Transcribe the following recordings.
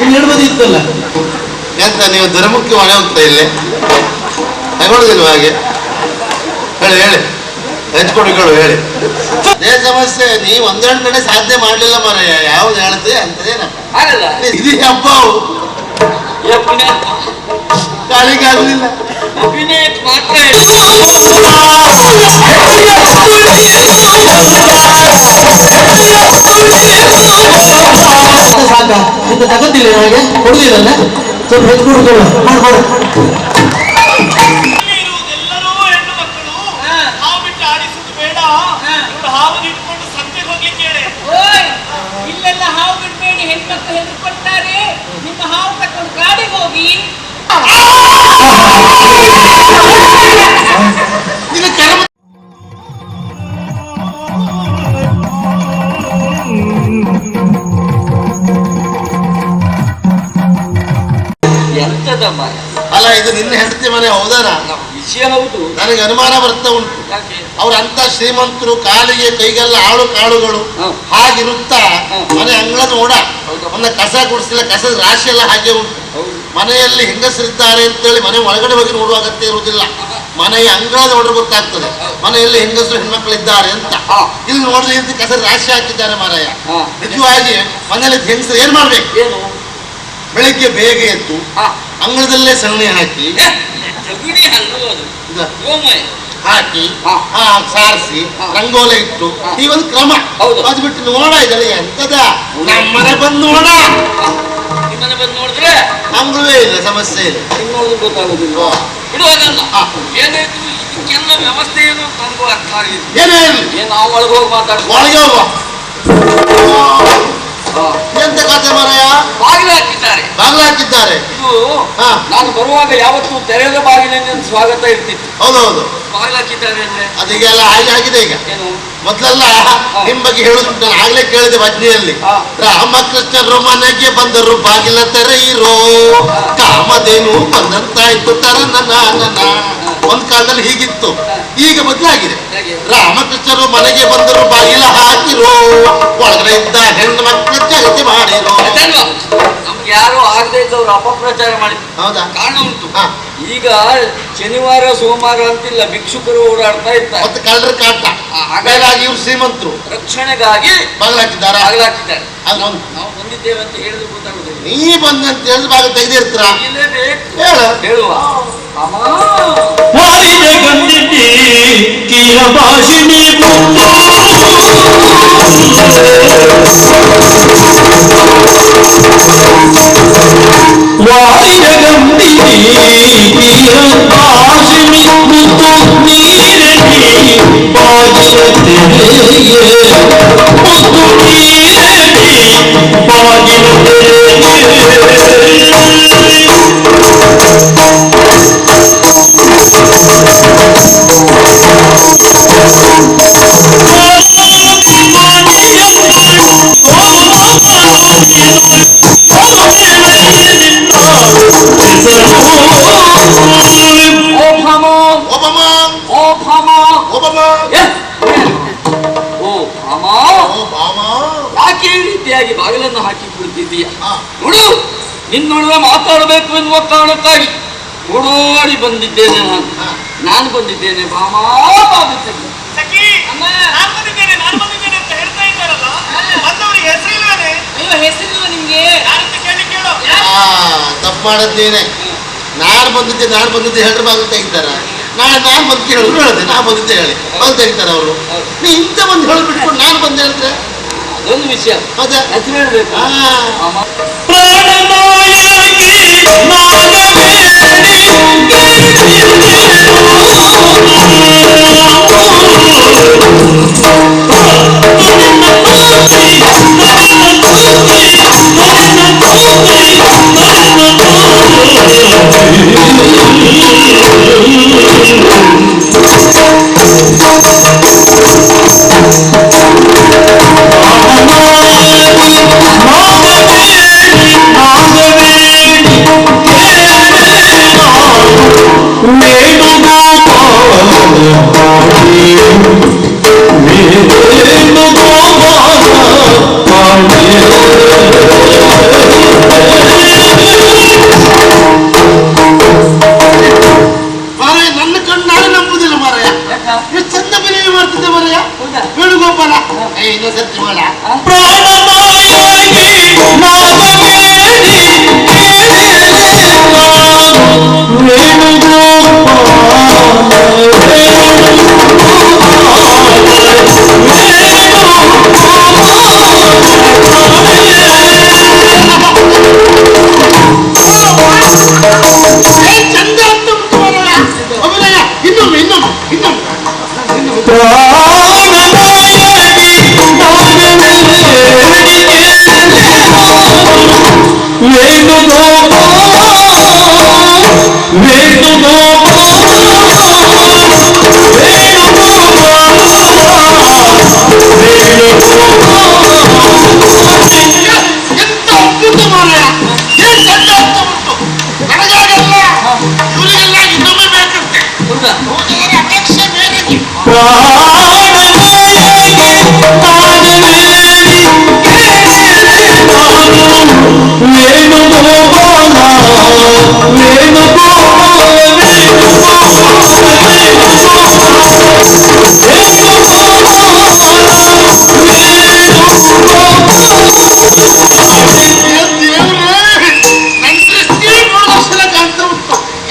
ಇನ್ನು ಹೇಳ್ಬೋದು ಇತ್ತಲ್ಲ. ಎಂತ ನೀವು ಧರ್ಮಕ್ಕೆ ಮನೆ ಹೋಗ್ತಾ ಇಲ್ಲೇ ತಗೊಳ್ಳೋದಿಲ್ವ ಹಾಗೆ? ಹೇಳಿ ಹೇಳಿ, ಹೆಚ್ಕೊಡಿಗಳು ಹೇಳಿ. ಅದೇ ಸಮಸ್ಯೆ, ನೀವು ಒಂದೆರಡು ಕಡೆ ಸಾಧ್ಯ ಮಾಡ್ಲಿಲ್ಲ ಮಾರಾಯ. ಯಾವ್ದು ಹೇಳ್ತೆ ಅಂತದೇನಪ್ಪ ಇದು ಹಬ್ಬವು ಕಾಲಿಗೆ ಆಗ್ಲಿಲ್ಲ. ಸಾಕ ಇಂತ ತಗೋತಿಲ್ಲ ನನಗೆ ಕೊಡುದಿಲ್ಲ. ಸ್ವಲ್ಪ ಹೆಚ್ಚು ಕೊಡ್ಕೊಳ್ಳ ಮಾಡ್ಕೊಡು. ಇಲ್ಲೆಲ್ಲ ಹಾವು ಬಿಡಬೇಡಿ, ಹೆಣ್ಮಕ್ಳು ಹೆದರ್ಕೊಳ್ತಾರೆ. ನಿಮ್ಮ ಹಾವು ತಕೊಂಡು ಗಾಡಿಗೆ ಹೋಗಿ. ಅಲ್ಲ, ಇದು ನಿನ್ನ ಹೆಂಡತಿ ಮನೆ ಹೌದಾನ? ವಿಷಯ ಹೌದು. ನನಗೆ ಅನುಮಾನ ಬರ್ತಾ ಉಂಟು. ಅವ್ರಂತ ಶ್ರೀಮಂತರು, ಕಾಲಿಗೆ ಕೈಗೆಲ್ಲ ಆಳು ಕಾಳುಗಳು ಹಾಗಿರುತ್ತಾ ಮನೆ ಅಂಗಳ ನೋಡ ಒಂದು ಕಸ ಗುಡಿಸಿಲ್ಲ, ಕಸದ ರಾಶಿ ಎಲ್ಲ ಹಾಗೆ ಉಂಟು. ಮನೆಯಲ್ಲಿ ಹೆಂಗಸರಿದ್ದಾರೆ ಅಂತೇಳಿ ಮನೆ ಒಳಗಡೆ ಹೋಗಿ ನೋಡುವ ಅಗತ್ಯ ಇರುವುದಿಲ್ಲ. ಮನೆಯ ಅಂಗಳದ ನೋಡ್ರೆ ಗೊತ್ತಾಗ್ತದೆ ಮನೆಯಲ್ಲಿ ಹೆಂಗಸರು ಹೆಣ್ಮಕ್ಳಿದ್ದಾರೆ ಅಂತ. ಇಲ್ಲಿ ನೋಡಿದ್ರೆ ಇಂತ ಕಸದ ರಾಶಿ ಹಾಕಿದ್ದಾರೆ ಮಾರಾಯ. ನಿಜವಾಗಿ ಮನೆಯಲ್ಲಿ ಹೆಂಗಸರು ಏನ್ ಮಾಡ್ಬೇಕು? ಬೆಳಿಗ್ಗೆ ಬೇಗ ಎದ್ದು ಅಂಗಳದಲ್ಲೇ ಸಗಣಿ ಹಾಕಿ ಹಾಕಿ ಸಾರಿಸಿ ರಂಗೋಲೆ ಇಟ್ಟು ಈ ಒಂದು ಕ್ರಮ. ಅದು ಬಿಟ್ಟು ನೋಡ ಇದಲ್ಲ ಎಂತದ ನಮ್ಮನೆ ಬಂದು ನೋಡ, ನೋಡಿದ್ರೆ ಅಂಗಳವೇ ಇಲ್ಲ, ಸಮಸ್ಯೆ ಇಲ್ಲ. ಗೊತ್ತಾಗುದಿಲ್ಲ. ವ್ಯವಸ್ಥೆ ಏನು ನನಗೂ ಅರ್ಥ ಆಗಿಲ್ಲ. ಏನೇ ಇರಲಿ ನಾವು ಒಳಗೆ ಹೋಗಿ ಮಾತಾಡ್ತೀವಿ. ಒಳಗೆ ಹೋಗುವ. ಎಂತ ಕಥೆ ಮಾರಾಯ? ಬಾಗಿಲು ಹಾಕಿದ್ದಾರೆ. ಬಾಗಿಲು ಹಾಕಿದ್ದಾರೆ. ಇದು ನಾನು ಬರುವಾಗ ಯಾವತ್ತೂ ತೆರೆದ ಬಾಗಿಲಿನ ಸ್ವಾಗತ ಇರ್ತಿತ್ತು. ಹೌದೌದು. ಬಾಗಿಲು ಹಾಕಿದ್ದಾರೆ ಅಂದ್ರೆ ಅದೀಗೆಲ್ಲ ಹಾಗೆ ಆಗಿದೆ ಈಗ. ಏನು ಮೊದಲೆಲ್ಲ ನಿಮ್ ಬಗ್ಗೆ ಹೇಳುದುಂಟು, ನಾನು ಆಗ್ಲೇ ಕೇಳಿದೆ ಬಜ್ನಿಯಲ್ಲಿ. ರಾಮಕೃಷ್ಣರು ಮನೆಗೆ ಬಂದರು ಬಾಗಿಲ ತೆರೆಯಿರೋ, ಕಾಮಧೇನು ಬಂದಂತಾಯ್ತು ತರ ನನ್ನ. ಒಂದ್ ಕಾಲದಲ್ಲಿ ಹೀಗಿತ್ತು, ಈಗ ಬದಲಾಗಿದೆ. ರಾಮಕೃಷ್ಣರು ಮನೆಗೆ ಬಂದರು ಬಾಗಿಲ ಹಾಕಿರೋ, ಒಳಗಡೆ ಇದ್ದ ಹೆಣ್ಣು ಮಕ್ಕಳ ಜಗತಿ ಮಾಡಿರೋ. ನಮ್ಗೆ ಯಾರು ಆಗದೆ ಇದ್ದವ್ರು ಅಪಪ್ರಚಾರ ಮಾಡಿದ್ರು. ಹೌದಾ? ಕಾರಣ ಉಂಟು. ಈಗ ಶನಿವಾರ ಸೋಮವಾರ ಅಂತಿಲ್ಲ, ಭಿಕ್ಷುಕರು ಓಡಾಡ್ತಾ ಇರ್ತಾರೆ. ಮತ್ತೆ ಕಳ್ಳರ ಕಾಟ. ಹಾಗಾಗಿ ಇವ್ರು ಶ್ರೀಮಂತರು ರಕ್ಷಣೆಗಾಗಿ ಬಾಗಿಲು ಹಾಕಿದ್ದಾರೆ. ನಾವು ಬಂದಿದ್ದೇವೆ ಅಂತ ಹೇಳಿದ್ರು ಗೊತ್ತಾಗುದಿಲ್ಲ. ನೀ ಬಂದಂತ ಹೇಳಿದ್ರೆ ಬಾಗಿಲು ತೆಗೆದಿರ್ತೀರ. ಹೇಳುವ ಯಾಕೆ ಈ ರೀತಿಯಾಗಿ ಬಾಗಿಲನ್ನು ಹಾಕಿ ಬಿಡ್ತಿದ್ದೀಯ? ನೋಡು, ನಿನ್ನೊಡನೆ ಮಾತಾಡಬೇಕು ಎನ್ನುವ ಕಾರಣಕ್ಕಾಗಿ ಓಡೋಡಿ ಬಂದಿದ್ದೇನೆ. ನಾನು ಬಂದಿದ್ದೇನೆ. ಹೆಸರಿಲ್ವ ನಿಮ್ಗೆ? ತಪ್ಪು ಮಾಡದ್ದೇನೆ. ನಾನು ಬಂದಿದ್ದೆ ಹೇಳ್ರೆ ಬಾಗಿಲು ತೆಗಿತಾರ. ನಾನು ಬಂದು ಹೇಳಿದ್ರು ಹೇಳಿದೆ, ನಾ ಬಂದಿದ್ದೆ ಹೇಳಿ ಬಾಗಿಲು ತೆಗಿತಾರ ಅವರು. ನೀ ಇಂಥ ಬಂದು ಹೇಳಿಬಿಟ್ಕೊಂಡು ನಾನು ಬಂದು ಹೇಳಿದ್ರೆ ಅದೊಂದು ವಿಷಯ. ಮತ್ತೆ ಹೆಸರು ಹೇಳ್ಬೇಕು.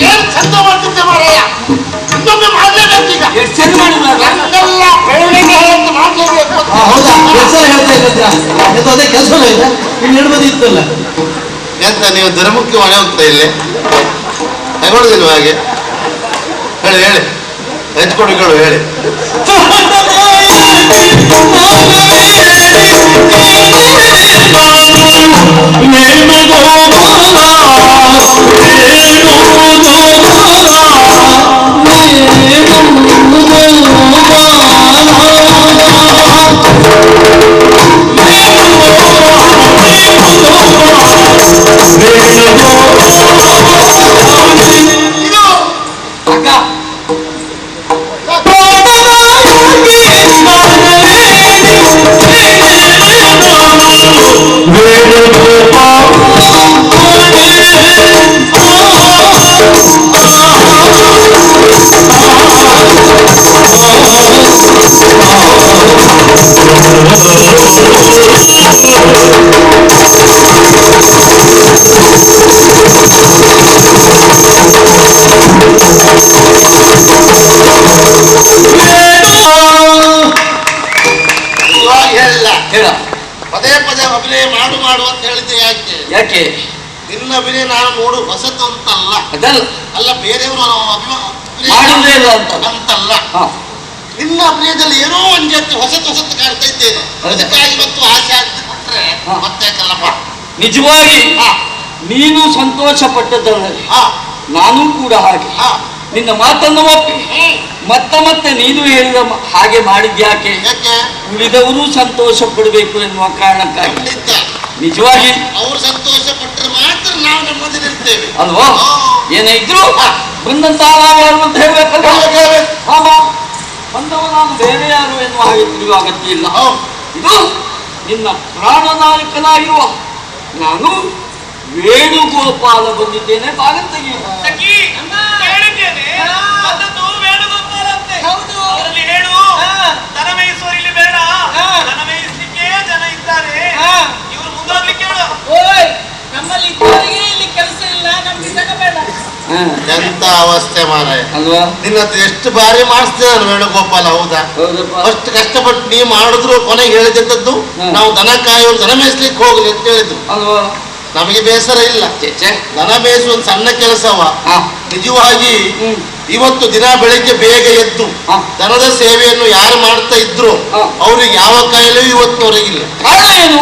ಏನ್ ಚಂದ ಮಾಡ್ತಿದ್ದೆ ಮಾರಾಯ, ಇನ್ನೊಮ್ಮೆ ಮಾಡ್ಲೇಬೇಕೀಗ. ಎಷ್ಟು ಚಂದ ಮಾಡಿದ್ರಲ್ಲ. ನನ್ನೆಲ್ಲ ಬೆಳ್ಳಿಗೆ ಅಂತ ಮಾಡ್ಲೇಬೇಕು. ಹೌದಾ ಕೆಲಸ ಹೇಳ್ತಾ ಇದ್ರ ಅದೇ ಕೆಲಸನೂ ಇಲ್ಲ ಇನ್ನು ಹಿಡ್ಬದಿ ಇತ್ತಲ್ಲ. ಎಂತ ನೀವು ಧರ್ಮಕ್ಕೆ ಮನೆ ಹೋಗ್ತಾ ಇಲ್ಲಿ ತಗೊಳ್ದಿಲ್ವ ಹಾಗೆ? ಹೇಳಿ ಹೇಳಿ, ಹೆಚ್ಕೊಡಿಗಳು ಹೇಳಿ. ಹೇಳ. ಪದೇ ಪದೇ ಅಭಿನಯ ಮಾಡು ಅಂತ ಹೇಳಿದ್ದೆ ಯಾಕೆ? ಯಾಕೆ? ನಿನ್ನ ಅಭಿನಯ ನಾನು ನೋಡು ಹೊಸತು ಅಂತಲ್ಲ, ಅದಲ್ಲ ಅಲ್ಲ ಬೇರೆಯವರು ಮಾಡುವುದೇ ಇಲ್ಲ ಅಂತಲ್ಲ. ಹಾ. ನಿನ್ನ ಅಭಿನಯದಲ್ಲಿ ಏನೋ ಒಂದು ಜಾತಿ ಹೊಸತು ಕಾಣ್ತಾ ಇದ್ದೇನೆ. ಅದಕ್ಕಾಗಿ ಮತ್ತು ಆಸೆ ಆಗ್ತದೆ ಕೊಟ್ರೆ ಮತ್ತೆ ಕಲ್ಲಪ್ಪ. ನಿಜವಾಗಿ ನೀನು ಸಂತೋಷ ಪಟ್ಟದ್ದಲ್ಲದೆ ನಾನು ಕೂಡ ಹಾಗೆ ನಿನ್ನ ಮಾತನ್ನು ಒಪ್ಪಿ ಮತ್ತೆ ನೀನು ಹೇಳಿದ ಹಾಗೆ ಮಾಡಿದ್ಯಾಕೆ? ಉಳಿದವರು ಸಂತೋಷ ಪಡಬೇಕು ಎನ್ನುವ ಕಾರಣಕ್ಕಾಗಿ. ನಿಜವಾಗಿ ಅವರು ಸಂತೋಷ ಪಟ್ಟರೆ ಮಾತ್ರ ನಾವು ನಮ್ಮದಿರ್ತೇವೆ ಅಲ್ವಾ? ಏನೇ ಇದ್ರು ಬಂದಂತಹ ನಾವು ಯಾರು ಅಂತ ಹೇಳ್ಬೇಕಲ್ವ? ಬಂದವ ನಾನು ಬೇರೆ ಯಾರು ಎನ್ನುವ ಹಾಗೆ ತಿಳಿಯುವ ಅಗತ್ಯ ಇಲ್ಲ. ಇದು ನಿನ್ನ ಪ್ರಾಣನಾಯಕನಾಗಿರುವ ನಾನು ವೇಣುಗೋಪಾಲ ಬಂದಿದ್ದೇನೆ. ಬಾಗಿಲು ತೆಗೆಯುವ ಹೌದು. ಅವರಲ್ಲಿ ಹೇಳು, ದನ ಮೇಯಿಸುವರು ಇಲ್ಲಿ ಬೇಡ, ದನ ಮೇಯಿಸಲಿಕ್ಕೆ ಜನ ಇದ್ದಾರೆ, ಇವರು ಮುಂದೋಗ್ಲಿಕ್ಕೆ ಹೇಳು. ಓಯ್, ನಮ್ಮಲ್ಲಿ ಇದ್ದವರಿಗೆ ಇಲ್ಲಿ ಕೆಲಸ ಇಲ್ಲ, ನಮ್ಗೆ ಜನ ಬೇಡ. ಎಂತ ಅವಸ್ಥೆ ಮಾರಾಯ ಅಲ್ವಾ? ನಿನ್ನದು ಎಷ್ಟು ಬಾರಿ ಮಾಡಿಸ್ತೇನೆ ನಾನು ವೇಣುಗೋಪಾಲ. ಹೌದಾ? ಅಷ್ಟು ಕಷ್ಟಪಟ್ಟು ನೀ ಮಾಡಿದ್ರು ಕೊನೆಗೆ ಹೇಳಿದ್ದದ್ದು ನಾವು ದನ ಕಾಯೋರು ದನ ಮೇಯಿಸ್ಲಿಕ್ಕೆ ಹೋಗ್ಲಿ ಅಂತ ಹೇಳಿದ್ರು ಅಲ್ವಾ? ನಮಗೆ ಬೇಸರ ಇಲ್ಲ. ದನ ಮೇಯಿಸುವ ಒಂದು ಸಣ್ಣ ಕೆಲಸವ. ನಿಜವಾಗಿ ಇವತ್ತು ದಿನ ಬೆಳಿಗ್ಗೆ ಬೇಗ ಎದ್ದು ದನದ ಸೇವೆಯನ್ನು ಯಾರು ಮಾಡ್ತಾ ಇದ್ರು ಅವ್ರಿಗೆ ಯಾವ ಕಾಯಿಲೆಯೂ ಇವತ್ತಿನವರೆಗಿಲ್ಲ. ಕಾರಣ ಏನು?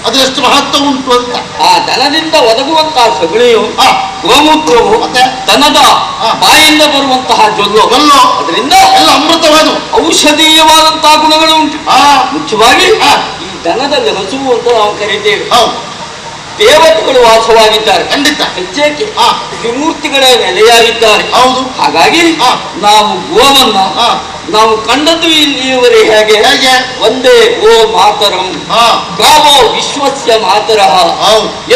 ಅದರಷ್ಟು ಮಹತ್ವ ಉಂಟು ಅಂತ. ಆ ದನದಿಂದ ಒದಗುವಂತಹ ಸಗಣಿಯು ಗೋಮೂತ್ರವು ದನದ ಬಾಯಿಂದ ಬರುವಂತಹ ಜೊಲ್ಲು ಅದರಿಂದ ಎಲ್ಲ ಅಮೃತವಾದ ಔಷಧೀಯವಾದಂತಹ ಗುಣಗಳು ಉಂಟು. ಮುಖ್ಯವಾಗಿ ಈ ದನದಲ್ಲಿ ಹಸುವು ಅಂತ ನಾವು ಕರೀತೇವೆ. ದೇವತೆಗಳು ವಾಸವಾಗಿದ್ದಾರೆ, ಖಂಡಿತ. ಹೆಚ್ಚೇಕೆ ತ್ರಿಮೂರ್ತಿಗಳೇ ನೆಲೆಯಾಗಿದ್ದಾರೆ. ಹೌದು. ಹಾಗಾಗಿ ನಾವು ಗೋವನ್ನ ನಾವು ಕಂಡದ್ದು ಇಲ್ಲಿಯವರೆಗೆ ಹೇಗೆ ಒಂದೇ ಗೋ ಮಾತರಂ ಗಾವೋ ವಿಶ್ವಸ್ಯ ಮಾತರಃ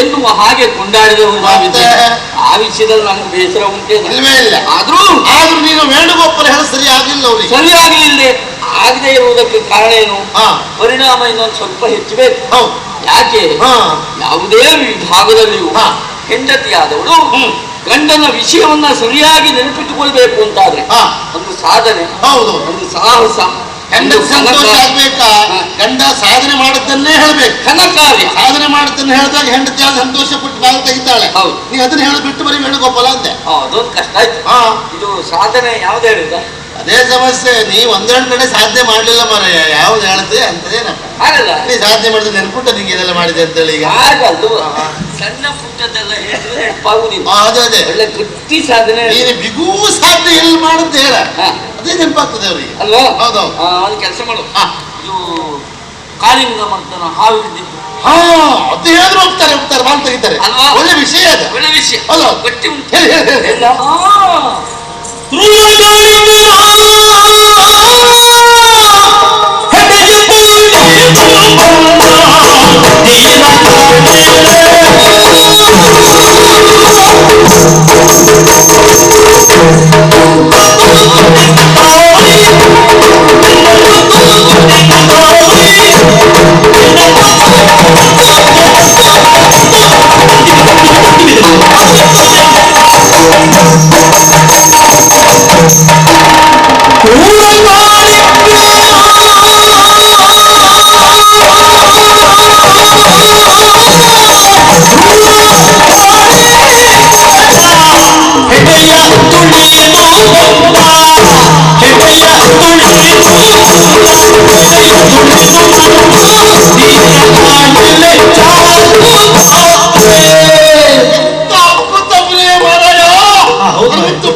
ಎನ್ನುವ ಹಾಗೆ ಕೊಂಡಾಡಿದವರು ನಾವಿದ್ದೇವೆ. ಆ ವಿಷಯದಲ್ಲಿ ನಮ್ಗೆ ಬೇಸರ ಉಂಟೇನೆ. ಆದ್ರೂ ನೀನು ವೇಣುಗೋಪಾಲ ಹೇಳ ಸರಿ ಆಗಿಲ್ಲ, ಅವ್ರಿಗೆ ಸರಿಯಾಗಲಿಲ್ಲದೆ ಆಗದೆ ಇರುವುದಕ್ಕೆ ಕಾರಣ ಏನು? ಪರಿಣಾಮ ಇನ್ನೊಂದು ಸ್ವಲ್ಪ ಹೆಚ್ಚಬೇಕು. ಯಾಕೆ? ಯಾವುದೇ ವಿಭಾಗದಲ್ಲಿಯೂ ಹೆಂಡತಿಯಾದವಳು ಗಂಡನ ವಿಷಯವನ್ನ ಸರಿಯಾಗಿ ನೆನಪಿಟ್ಟುಕೊಳ್ಬೇಕು ಅಂತಾದ್ರೆ ಒಂದು ಸಾಧನೆ, ಒಂದು ಸಾಹಸ, ಗಂಡ ಸಾಧನೆ ಮಾಡದ್ದನ್ನೇ ಹೇಳ್ಬೇಕು. ಘನಕಾರ್ಯ ಸಾಧನೆ ಮಾಡದ್ದನ್ನ ಹೇಳಿದಾಗ ಹೆಂಡತಿ ಆದ ಸಂತೋಷ ಪಟ್ಟು ಬಾಗಿಲು ತೆಗಿತಾಳೆ. ನೀ ಅದನ್ನ ಹೇಳಿಬಿಟ್ಟು ಬರೀ ವೇಣುಗೋಪಾಲ ಅಂತೆ. ಅದೊಂದು ಕಷ್ಟ ಆಯ್ತು. ಇದು ಸಾಧನೆ ಯಾವ್ದು ಹೇಳಿದ? ಅದೇ ಸಮಸ್ಯೆ. ನೀ ಒಂದೆರಡು ಕಡೆ ಸಾಧನೆ ಮಾಡ್ಲಿಲ್ಲ ಮಾರಾಯ. ಯಾವ್ದು ಹೇಳ್ತೆ ಅಂತದೇನಪ್ಪ ಆಗಲ್ಲ. ನೀ ಸಾಧನೆ ಮಾಡಿದ್ರೆ ನೆನ್ಪುಟ್ಟ ನಿಂಗೆ ಇದೆಲ್ಲ ಮಾಡಿದೆ ಅಂತೇಳಿ. ಈಗ ಆಗಲ್ದು, ಸಣ್ಣ ಪುಟ್ಟದೆಲ್ಲ ಹೇಳಿದ್ರೆ ನೆನಪಾಗುದಿಲ್ಲ. ಅದೇ ಒಳ್ಳೆ ಗಟ್ಟಿ ಸಾಧನೆ. ನೀನು ಬಿಗೂ ಸಾಧನೆ ಎಲ್ಲಿ ಮಾಡುತ್ತೆ ಹೇಳ, ಅದೇ ನೆನಪಾಗ್ತದೆ ಅವ್ರಿಗೆ ಅಲ್ವಾ? ಹೌದೌದು. ಅದು ಕೆಲಸ ಮಾಡು. ಇದು ಕಾಳಿಂಗ ಮರ್ದನ ಹಾವು ಹಿಡಿದಿದ್ದು ಅದು ಹೇಳಿದ್ರು ಹೋಗ್ತಾರೆ ಬಾಲ್ ತೆಗಿತಾರೆ. ಒಳ್ಳೆ ವಿಷಯ ಅದು, ಒಳ್ಳೆ ವಿಷಯ. ಹೌದು, ಗಟ್ಟಿ ಉಂಟು. ಹೇಳಿ ಹೇಳಿ ಎಲ್ಲ Hey,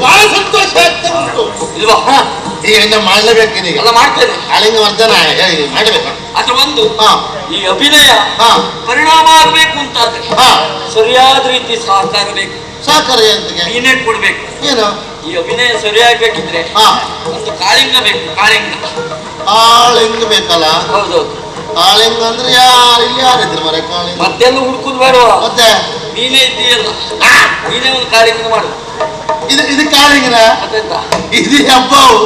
ಬಹಳ ಸಂತೋಷ ಆಗ್ತಾ ಉಂಟು ಇಲ್ವಾ? ಈಗ ಇನ್ನು ಮಾಡಲೇಬೇಕು ಈಗ ಎಲ್ಲ ಮಾಡ್ತೇನೆ. ಕಾಳಿಂಗ ವರ್ಧನ ಹೇಳಿ ಮಾಡಬೇಕು. ಅದು ಒಂದು ಹಾ ಈ ಅಭಿನಯ ಹಾ ಪರಿಣಾಮ ಆಗ್ಬೇಕು ಅಂತಾದ್ರೆ ಹಾ ಸರಿಯಾದ ರೀತಿ ಸಹಕಾರ ಬೇಕು, ಸಾಕಾರ ಎಂತಗೆ ನೀನೇ ಕೊಡ್ಬೇಕು. ಏನು ಈ ಅಭಿನಯ ಸರಿಯಾಗ್ಬೇಕಿದ್ರೆ ಹಾ ಒಂದು ಕಾಳಿಂಗ ಬೇಕು, ಕಾಳಿಂಗ. ಕಾಳಿಂಗ ಬೇಕಲ್ಲ. ಹೌದೌದು. ಕಾಳಿಂಗ ಅಂದ್ರೆ ಯಾರು ಇಲ್ಲಿ ಯಾರಿದ್ರು ಮರ ಕಾಳಿಂಗ ಮತ್ತೆಲ್ಲ ಹುಡುಕುದು ಬೇಡವಾ? ಮತ್ತೆ ನೀನೇ ಇದ್ದೀಯಲ್ಲ, ನೀನೇ ಒಂದು ಕಾಳಿಂಗ ಮಾಡು. ಇದು ಕಾಳಿಂಗನ ಮತ್ತೆಂತ ಇದು ಹಬ್ಬವು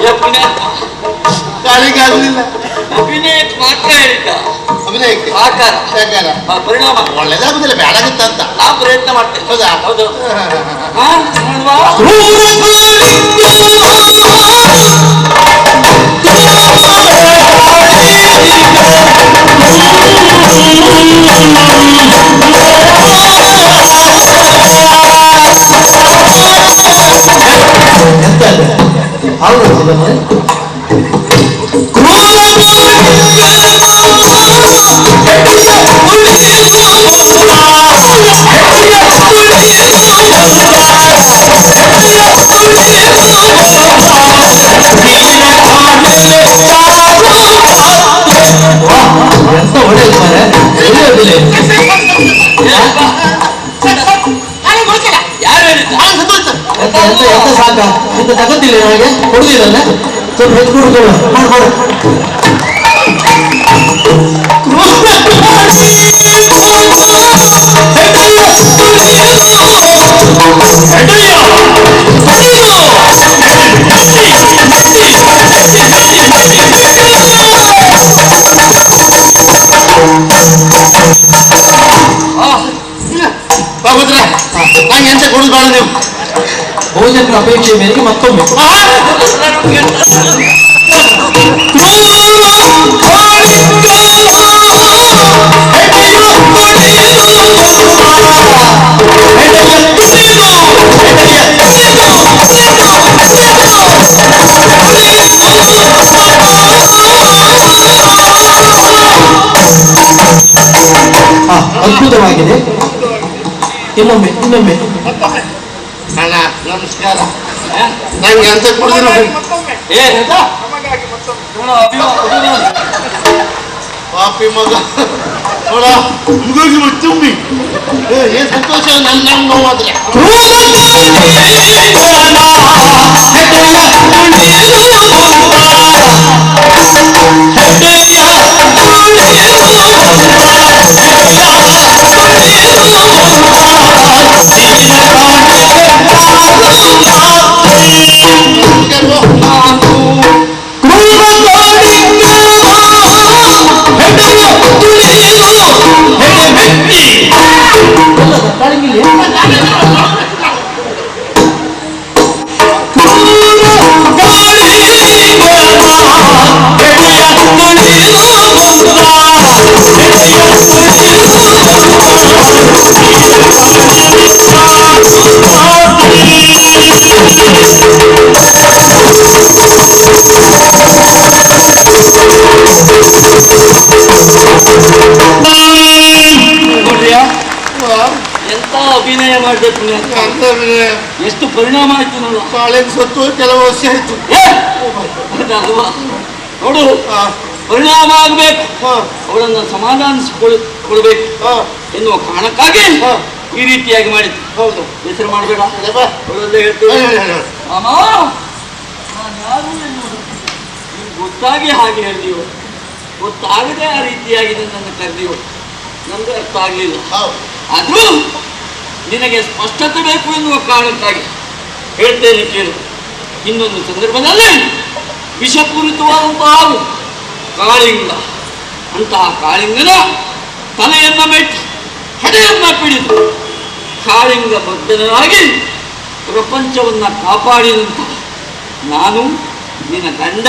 ಈ ಅಭಿನಯ ಕಾಳಿಂಗ ಆಗಲಿಲ್ಲ. ಅಭಿನಯಕ್ಕೆ ಮಾತ್ರ ಹೇಳಿದ್ದ, ಅಭಿನಯಕ್ಕೆ ಸಹಕಾರ ಸಾಕಾರ ಪರಿಣಾಮ ಒಳ್ಳೇದಾಗುದಿಲ್ಲ ಬೇಡಾಗುತ್ತ ಅಂತ ನಾ ಪ್ರಯತ್ನ ಮಾಡ್ತೇನೆ. ಹೌದಾ? ಹೌದೌದು. ಹಾ ನೋಡುವ. ಎಂತ ಹೌದು ಎಂತ ಒಳ್ಳೆಯದು ಮಾರೆ, ಒಳ್ಳೆಯದಿಲ್ಲ. ಯಾರು ಹೇಳಿದ್ದ? ಎಂತ ಎಂತ ಎಂತ ಸಾಕ ಇಂತ ತಗತ್ತಿಲ್ಲ ನನಗೆ ಕೊಡುದಿಲ್ಲ. ಸ್ವಲ್ಪ ಹೆಚ್ಚು ಕೊಡುದಿಲ್ಲ ಮಾಡು ಬಾಬುದ್ರ ನಂಗೆ ಎಂತ ಕೊಡುದು ಬೇಡ ನೀವು. ಬಹುಜನರ ಅಪೇಕ್ಷೆ ಮೇರೆಗೆ ಮತ್ತೊಮ್ಮೆ ಅದ್ಭುತವಾಗಿದೆ. ಇನ್ನೊಮ್ಮೆ ಅಣ್ಣ ನಮಸ್ಕಾರ. ನಂಗೆ ಎಂತ ಕೊಡುದಿಲ್ಲ. ಏ ನಮಗಾಗಿ ಮತ್ತೊಮ್ಮೆ ಪಾಪಿ ಮಗ ನೋಡ ಮುಗಿ ತುಂಬಿ ಏನ್ ಸಂತೋಷ. ನನ್ನ ನೋವಾದ್ರೆ ನೋಡ್ರಿಯಾ ಎಂತ ಅಭಿನಯ ಮಾಡ್ಬೇಕು ನೀವು. ಎಷ್ಟು ಪರಿಣಾಮ ಆಯ್ತು ನೋಡು. ಕಾಳಿಂಗ್ ಸತ್ತು ಕೆಲವು ವರ್ಷ ಆಯ್ತು. ಅದಲ್ವಾ ನೋಡು, ಪರಿಣಾಮ ಆಗ್ಬೇಕು, ಅವಳನ್ನು ಸಮಾಧಾನಿಸಿಕೊಳ್ಬೇಕು ಎನ್ನುವ ಕಾರಣಕ್ಕಾಗಿ ಈ ರೀತಿಯಾಗಿ ಮಾಡಿದ್ದು. ಹೌದು, ಹೆಸರು ಮಾಡಬೇಡ. ಅವಳಲ್ಲೇ ಹೇಳ್ತೀವಿ ಅಮ್ಮ ನಾನು ಯಾರು ಎನ್ನುವುದು ನೀವು ಗೊತ್ತಾಗಿ ಹಾಗೆ ಹೇಳಿದೀವ, ಗೊತ್ತಾಗದೆ ಆ ರೀತಿಯಾಗಿ ನನ್ನನ್ನು ಕರೆದೀವ. ನಮ್ಗೆ ಅರ್ಥ ಆಗಲಿಲ್ಲ. ಆದ್ರೂ ನಿನಗೆ ಸ್ಪಷ್ಟತೆ ಬೇಕು ಎನ್ನುವ ಕಾರಣಕ್ಕಾಗಿ ಹೇಳ್ತೇನೆ ಕೇಳು. ಇನ್ನೊಂದು ಸಂದರ್ಭದಲ್ಲಿ ವಿಷಪೂರಿತವಾದಂತಹ ಕಾಳಿಂಗ, ಅಂತಹ ಕಾಳಿಂಗನ ತಲೆಯನ್ನ ಮೆಟ್ಟಿ ಹಡೆಯನ್ನ ಪಿಡಿದು ಕಾಳಿಂಗ ಬದ್ಧನಾಗಿ ಪ್ರಪಂಚವನ್ನ ಕಾಪಾಡಿದಂತಹ ನಾನು ನಿನ್ನ ಗಂಡ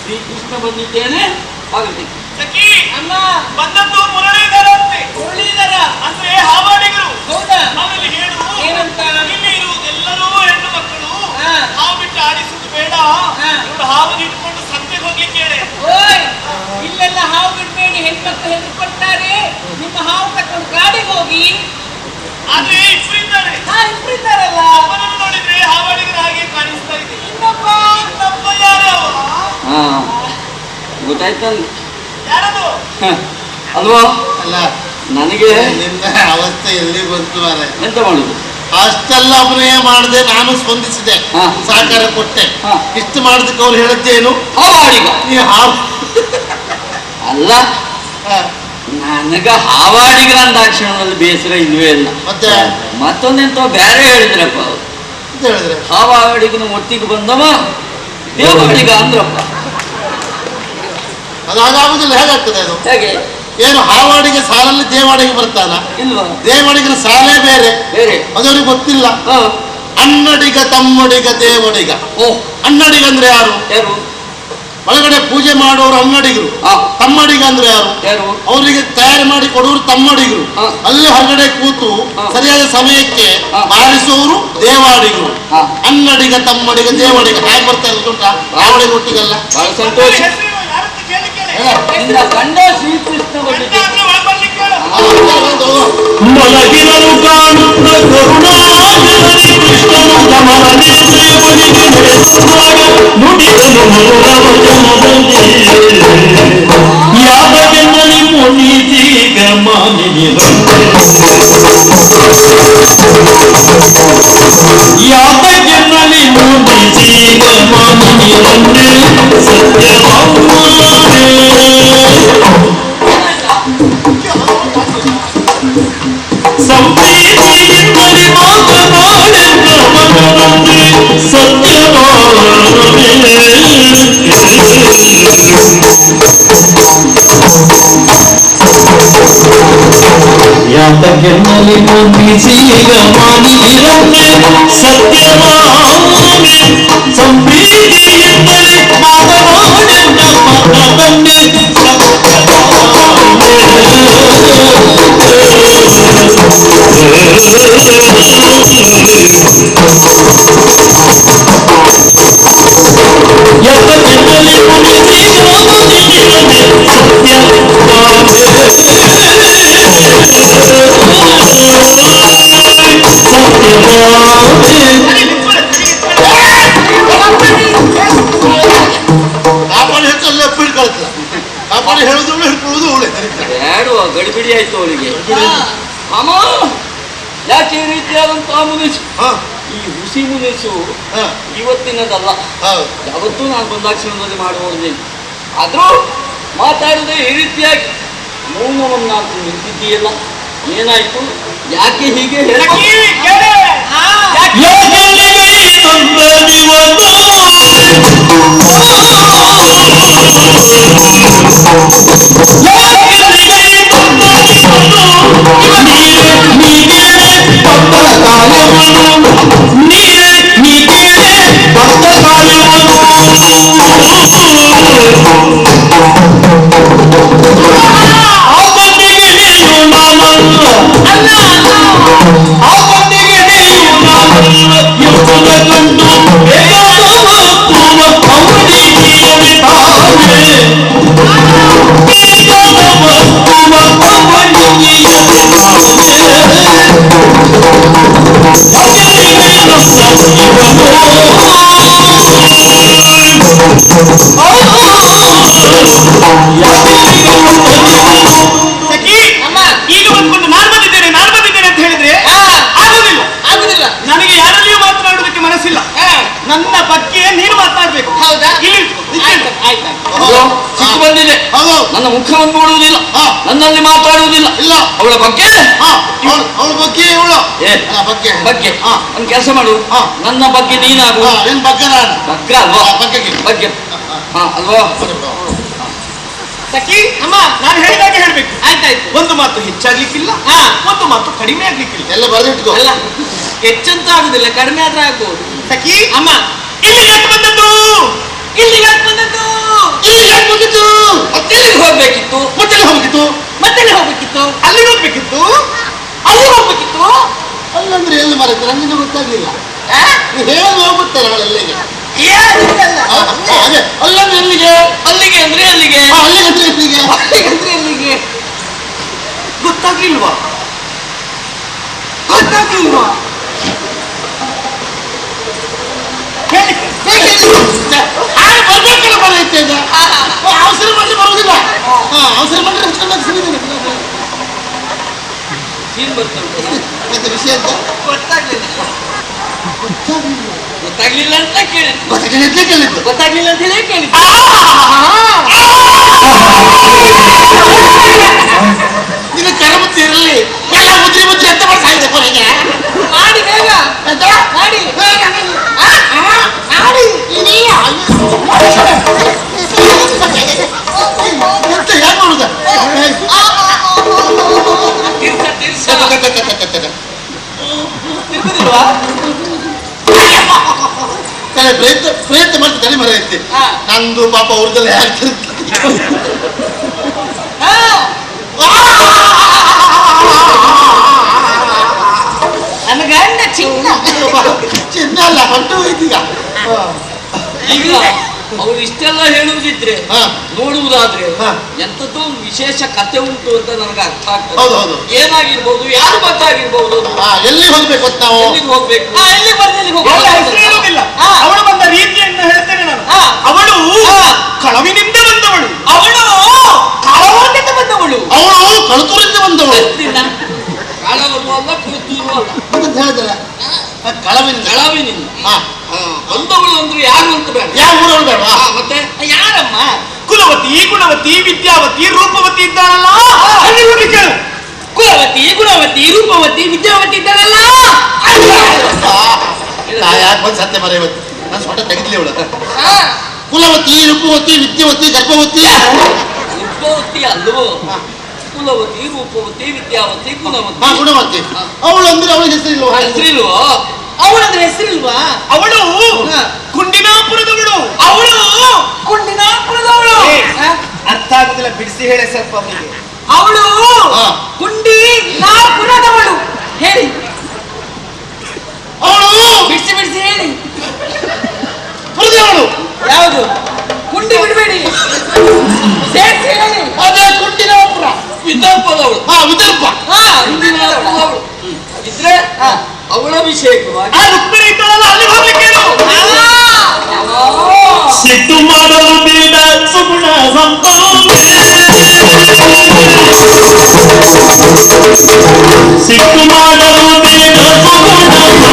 ಶ್ರೀಕೃಷ್ಣ ಬಂದಿದ್ದೇನೆ. ಆಗಬೇಕು ಸಖಿ ಅಮ್ಮ ಬಂದದ್ದು ಮುರಳೀಧರಂತೆ. ಮುರಳೀಧರ ಅಂದ್ರೆ ಹಾವಾಡಿಗರು. ಹೌದಾ? ಆಮೇಲೆ ಹೇಳು ಏನಂತ? ಇಲ್ಲಿ ಇರುವುದೆಲ್ಲರೂ ಹೆಣ್ಣು ಮಕ್ಕಳು. ಗೊತ್ತಾಯ್ತಾ ಯಾರದು? ಅಲ್ವಾ? ಅಲ್ಲ ನನಗೆ ನಿನ್ನ ಅವಸ್ಥೆ ಎಲ್ಲಿ ಬಂತು ಮಾರೆ? ಎಂತ ಮಾಡುದು? ಅಷ್ಟೆಲ್ಲ ಅಭಿನಯ ಮಾಡದೆ ನಾನು ಸ್ಪಂದಿಸಿದೆ, ಹಾ. ಸಹಕಾರ ಕೊಟ್ಟೆ. ಹಾ. ಇಷ್ಟು ಮಾಡೋದಕ್ಕೆ ಅವ್ರು ಹೇಳಿದ್ದೇನು? ಹಾವಾಡಿಗ ನೀ ಹಾವು. ಅಲ್ಲ, ಹಾ. ನನಗ ಹಾವಾಡಿಗ ಅಂದಾಕ್ಷಣದಲ್ಲಿ ಬೇಸರ ಇಲ್ವೇ ಇಲ್ಲ. ಮತ್ತೆ ಮತ್ತೊಂದೆಂತ ಬೇರೆ ಹೇಳಿದ್ರಪ್ಪ ಅವ್ರು. ಅಂತ ಹೇಳಿದ್ರೆ ಹಾವಾಡಿಗನ ಒಟ್ಟಿಗೆ ಬಂದವ ದೇವಾಡಿಗ ಅಂದ್ರಪ್ಪ. ಅದು ಹಾಗಾಗುದಿಲ್ಲ. ಹೇಗಾಗ್ತದೆ ಅದು? ಹೇಗೆ? ಏನು ಹಾವಾಡಿಗೆ ಸಾಲಲ್ಲಿ ದೇವಾಡಿಗೆ ಬರ್ತಾನ? ಇಲ್ವಾ? ದೇವಾಡಿಗನ ಸಾಲೇ ಬೇರೆ, ಬೇರೆ. ಅದವರಿಗೆ ಗೊತ್ತಿಲ್ಲ. ಹಾ. ಅಣ್ಣಡಿಗ ತಮ್ಮಡಿಗ ದೇವಡಿಗ. ಓ, ಅಣ್ಣಡಿಗ ಅಂದ್ರೆ ಯಾರು? ಯಾರು? ಒಳಗಡೆ ಪೂಜೆ ಮಾಡೋರು ಅಣ್ಣಡಿಗರು. ಹಾ. ತಮ್ಮಡಿಗ ಅಂದ್ರೆ ಯಾರು? ಯಾರು? ಅವರಿಗೆ ತಯಾರು ಮಾಡಿ ಕೊಡುವರು ತಮ್ಮಡಿಗರು. ಹಾ. ಅಲ್ಲಿ ಹೊರಗಡೆ ಕೂತು ಹಾ. ಸರಿಯಾದ ಸಮಯಕ್ಕೆ ಹಾ. ಬಾರಿಸುವವರು ದೇವಾಡಿಗರು. ಹಾ. ಅಣ್ಣಡಿಗ ತಮ್ಮಡಿಗ ದೇವಡಿಗ ಹೇಗೆ ಬರ್ತಾರೆ ಗೊತ್ತುಂಟಾ? ಹಾವಡಿಗೆ ಒಟ್ಟಿಗಲ್ಲ. ಬಹಳ ಸಂತೋಷ. ಹೆಸರು ಯಾರಂತ ಕೇಳಿ ಕೇಳಿ. ನಿನ್ನ ಗಂಡ ಶ್ರೀಕೃಷ್ಣ ಬಗ್ಗೆ ಗಂಡ ಅಂದ್ರೆ ಒಳಗ್ ಬರ್ಲಿಕ್ಕೆ ಹೇಳು. ಮಲಗಿನನು ಕಾಣುತ್ತ ಕರುಣಾಜನನಿ ಕೃಷ್ಣನು ಕಮಲನೆ ದೇವನಿಗೆ ನುಡಿದನು ಮಧುರವಚನದಲ್ಲಿ ಯಾದವೆನ್ನಲಿ ಮುನಿದೀಗ ಮಾನಿನಿರಂತೆ ಯಾದವೆನ್ನಲಿ ಮುನಿದೀಗ ಮಾನಿನಿರಂತೆ ಸತ್ಯವಾಗುವುದೇ ಸಂಪ್ರೀತಿಯಿಂದಲೇ ಮಾತನಾಡೆಂದ ಮನದಲ್ಲಿ ಸತ್ಯವಾಗುವುದೇ ಯಾತಕ್ಕೆನ್ನಲಿ ಮುನಿಸೀಗ ಮಾನಿನಿರಂತೆ ಸತ್ಯವಾಗುವುದೇ ಸಂಪ್ರೀತಿಯಿಂದಲೇ ಮಾತನಾಡೆಂದ ಮನದಲ್ಲಿ ಯಾತಕ್ಕೆನ್ನಲಿ ಮುನಿಸೀಗ ಮಾನಿನಿರಂತೆ ಕಾಪಾಡಿ ಹೆಚ್ಚಲ್ಲ ಹಿಡ್ಕೊಳ್ತದ. ಕಾಪಾಡಿ ಹೇಳುದು ಹಿಡ್ಕೊಳ್ಳುದು ಅವಳೆ. ಬೇಡುವ ಗಡಿಬಿಡಿ ಆಯ್ತು ಅವಳಿಗೆ. ಅಮ್ಮ, ಯಾಕೆ ಈ ರೀತಿಯಾದಂತಹ ಮುನಿಸು? ಹಾ. ಈ ಹುಸಿ ಮುನಿಸು ಹಾ. ಇವತ್ತಿನದಲ್ಲ, ಹೌದು. ಯಾವತ್ತೂ ನಾನು ಬಂದಾಕ್ಷಣದಲ್ಲಿ ಮಾಡುವುದಿಲ್ಲ. ಆದ್ರೂ ಮಾತಾಡುದೇ ಈ ರೀತಿಯಾಗಿ ಮೌನವನ್ನಾಗಿ ನಿಂತಿದ್ದೀಯಲ್ಲ, ಏನಾಯ್ತು? ಯಾಕೆ ಹೀಗೆ ಹೇಳ? ಸಖಿ, ಕೇಳು. ಸಖಿ, ಈಗ ಬಂದ್ಕೊಂಡು ನಾನು ಬಂದಿದ್ದೇನೆ ಅಂತ ಹೇಳಿದ್ರೆ ಆಗುದಿಲ್ಲ. ನನಗೆ ಯಾರಲ್ಲಿಯೂ ಮಾತನಾಡುವುದಕ್ಕೆ ಮನಸ್ಸಿಲ್ಲ. ನನ್ನ ಬಗ್ಗೆ ನೀನು ಮಾತನಾಡ್ಬೇಕು. ಹೌದಾ? ಇಲ್ಲಿ ನಿಂತ್ಕೊ. ಸಿಟ್ಟು ಬಂದಿದೆ. ಹೌದು. ನನ್ನ ಮುಖವನ್ನು ನೋಡುವುದಿಲ್ಲ, ಹಾ. ನನ್ನಲ್ಲಿ ಮಾತಾಡುವುದಿಲ್ಲ. ಇಲ್ಲ. ಅವಳ ಬಗ್ಗೆ ಅವಳ ಬಗ್ಗೆ ಇವಳು ಏ, ಬಗ್ಗೆ ಬಗ್ಗೆ ಹಾ. ಒಂದು ಕೆಲಸ ಮಾಡು. ಹಾ. ನನ್ನ ಬಗ್ಗೆ ನೀನಾಗು. ಏನ್ ಬಗ್ಗೆ ನಾನು ಬಗ್ಗೆ ಅಲ್ವಾ? ಬಗ್ಗೆಗೆ ಬಗ್ಗೆ ಹಾ ಅಲ್ವಾ? ಸಖಿ, ನಾನು ಹೇಳಿದಾಗೆ ಹೇಳ್ಬೇಕು. ಆಯ್ತಾಯ್ತು. ಒಂದು ಮಾತು ಹೆಚ್ಚಾಗ್ಲಿಕ್ಕಿಲ್ಲ, ಒಂದು ಮಾತು ಕಡಿಮೆ ಆಗ್ಲಿಕ್ಕಿಲ್ಲ. ಎಲ್ಲ ಬರೆದಿಟ್ಕೋ. ಅಲ್ಲ, ಹೆಚ್ಚಂತ ಆಗುದಿಲ್ಲ, ಕಡಿಮೆ ಆದ್ರೆ ಆಗ್ಬಹುದು. ಸಖಿ, ಇಲ್ಲಿ ಯಾಕೆ ಬಂದದ್ದು? ಇಲ್ಲಿಗೆ ಯಾಕ್ ಬಂದದ್ದು? ಇಲ್ಲಿ ಯಾಕೆ ಬಂದಿತ್ತು? ಮತ್ತೆಲ್ಲಿಗೆ ಹೋಗ್ಬೇಕಿತ್ತು? ಮೊದಲೇ ಹೋಗಿತ್ತು. ಮತ್ತೆಲ್ಲಿ ಹೋಗ್ಬೇಕಿತ್ತು? ಅಲ್ಲಿಗೆ ಹೋಗ್ಬೇಕಿತ್ತು. ಅಲ್ಲಿ ಹೋಗ್ಬೇಕಿತ್ತು. ಅಲ್ಲಂದ್ರೆ ಎಲ್ಲಿ ಮರೆತು ನನಗೆ ಗೊತ್ತಾಗ್ಲಿಲ್ಲ. ನೀವು ಹೇಳಿ ಹೋಗುತ್ತಾರೆ ಅವಳೆಲ್ಲಿಗೆ? ಏನಿಲ್ಲ. ಅದೇ ಅಲ್ಲಂದ್ರೆ ಎಲ್ಲಿಗೆ? ಅಲ್ಲಿಗೆ ಅಂದ್ರೆ ಅಲ್ಲಿಗೆ. ಅಲ್ಲಿಗೆ ಅಂದ್ರೆ ಎಲ್ಲಿಗೆ? ಅಂದ್ರೆ ಎಲ್ಲಿಗೆ? ಗೊತ್ತಾಗ್ಲಿಲ್ವಾ? ಹೇಳಿ. ಬರ್ಬೇಕಲ್ಲ ಬರೆಯುತ್ತೆ. ಅವಸರ ಮಾಡಿ ಅವಸರ ಮಾಡ್ರೆ ಹಚ್ಕೊಂಡು ಸಿಗಿದ್ದೀನಿ ಸೀನ್ ಬರ್ತದೆ ಮತ್ತೆ ವಿಷಯ ಅಂತ ಗೊತ್ತಾಗ್ಲಿಲ್ಲ ಅಂತ ಕೇಳಿದ್ದು ಗೊತ್ತಾಗ್ಲಿಲ್ಲ ಅಂತ ಹೇಳಿ ಕೇಳಿದ್ದು ನಿನ್ನ ಕರಮುತ್ತಿ ಇರಲಿ ಎಲ್ಲ ಮುದ್ರಿ ಮುದ್ರಿ ಅಂತ ಮಾಡಿ ಸಾಯ್ದೆ ಕೊನೆಗೆ ಮಾಡಿ ಬೇಗ ಮಾಡಿ ಮಾಡಿ ಎಂತ ಹೇಗೆ ಮಾಡುದ ತಿರುಗುದಿಲ್ವಾ ಪ್ರಯತ್ನ ಮಾಡ್ತಿದ್ದಾನೆ ಮರ ಐತಿ ನಂದು ಪಾಪ ಅವ್ರದ್ದೆಲ್ಲ ಹೇಳ್ತಿರ್ತೀನಿ ನನ್ನ ಗಂಡ ಚಿನ್ನ ಚಿನ್ನ ಅಲ್ಲ ಹೊಂಟು ಹೋಯ್ತೀಗ ಈಗ ಅವ್ರು ಇಷ್ಟೆಲ್ಲ ಹೇಳುವುದಿದ್ರೆ ನೋಡುವುದಾದ್ರೆ ಎಂತದ್ದು ಒಂದು ವಿಶೇಷ ಕಥೆ ಉಂಟು ಅಂತ ನನಗೆ ಅರ್ಥ ಹೌದು. ಆಗ್ತದೆ ಏನಾಗಿರ್ಬೋದು ಯಾರು ಗೊತ್ತಾಗಿರ್ಬೋದು ಎಲ್ಲಿ ಹೋಗ್ಬೇಕು ಅಂತ ನಾವು ಎಲ್ಲಿಗೆ ಹೋಗ್ಬೇಕು ಎಲ್ಲಿ ಬರ್ದಲ್ಲಿ ಎಲ್ಲ ಹೆಸರು ಹೇಳುವುದಿಲ್ಲ ಅವಳು ಬಂದ ರೀತಿಯನ್ನು ಹೇಳ್ತೇನೆ ನಾನು ಅವಳು ಕಳವಿನಿಂದ ಬಂದವಳು ಕಳವನಿಂದ ಬಂದವಳು ಅವಳು ಕಳತೂರಿಂದ ಬಂದವಳು ಕಾಳವರು ಅಲ್ಲ ಕುಳಿತೂರು ಅಲ್ಲ ಅಂತ ಹೇಳಿದ್ರೆ ಕಳವಿನಿಂದ ಕಳವಿನಿಂದ ಬಂದವಳು ಅಂದ್ರೆ ಯಾರು ಅಂತ ಬೇಡ ಯಾವ ಊರವಳು ಬೇಡ ಮತ್ತೆ ಯಾರಮ್ಮ ಕುಲವತಿ ಗುಣವತಿ ವಿದ್ಯಾವತಿ ರೂಪವತಿ ಇದ್ದಾಳಲ್ಲ ಅಲ್ಲಿ ಹೋಗಿ ಕೇಳು ಕುಲವತಿ ಗುಣವತಿ ರೂಪವತಿ ವಿದ್ಯಾವತಿ ಇದ್ದಾರಲ್ಲ ಯಾಕೆ ಬಂದು ಸತ್ಯ ಮರ ಇವತ್ತು ನಾನು ಸೊಟ್ಟ ತೆಗಿದ್ಲಿ ಅವಳು ಕುಲವತಿ ರೂಪವತಿ ವಿದ್ಯಾವತಿ ಗರ್ಭವತಿ ರೂಪವತಿ ಅಲ್ವೋ ಕುಲವತಿ ರೂಪವತಿ ವಿದ್ಯಾವತಿ ಗುಣವತಿ ಗುಣವತಿ ಅವಳು ಅಂದ್ರೆ ಅವಳಿಗೆ ಹೆಸರಿಲ್ವ ಹೆಸರಿಲ್ವೋ ಅವಳಂದ್ರೆ ಹೆಸರಿಲ್ವಾ ಅವಳು ಕುಂಡಿನಾಪುರದವಳು ಕುಂಡಿನಾಪುರದವಳು ಅರ್ಥ ಆಗುದಿಲ್ಲ ಬಿಡಿಸಿ ಹೇಳಿ ಸ್ವಲ್ಪ ಅವನಿಗೆ ಅವಳು ಕುಂಡಿನಾಪುರದವಳು ಹೇಳಿ ಅವಳು ಬಿಡಿಸಿ ಹೇಳಿ ಪುರದವಳು ಯಾವುದು ಕುಂಡಿ ಬಿಡಬೇಡಿ ಸೇರಿಸಿ ಹೇಳಿ ಅದೇ ಕುಂಡಿನಾಪುರ ವಿದರ್ಭದವಳು ವಿದರ್ಭ ವಿದರ್ಭದವಳು ಇದ್ರೆ ಅವಳ ವಿಷಯಕವಾಗಿ ಆ ರುಕ್ಮಿಣಿ ಇದ್ದಾಳಲ್ಲ ಅಲ್ಲಿ ಹೋಗ್ಲಿಕ್ಕೆ ಹೇಳು ಸಿಟ್ಟು ಮಾಡಲು ಬೇಡ ಸುಗುಣ ಸಂಪೂರ್ಣ ಸಿಟ್ಟು ಮಾಡಲು ಬೇಡ ಸುಗುಣ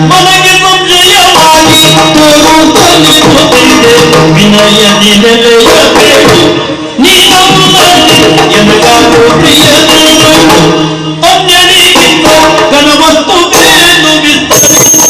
ಮನಗೆ ಸಂಜಯವಾಗಿ ವಿನಯದಿ ನೆಲೆಯಬೇಕು ನೀನವುದಾಗಿ ಎನಗಾಗೋ ಪ್ರಿಯದೇನು ಅನ್ಯನಿಗಿಂತ ಘನವಸ್ತು ಬೇನು ವಿಸ್ತರಿಸಿ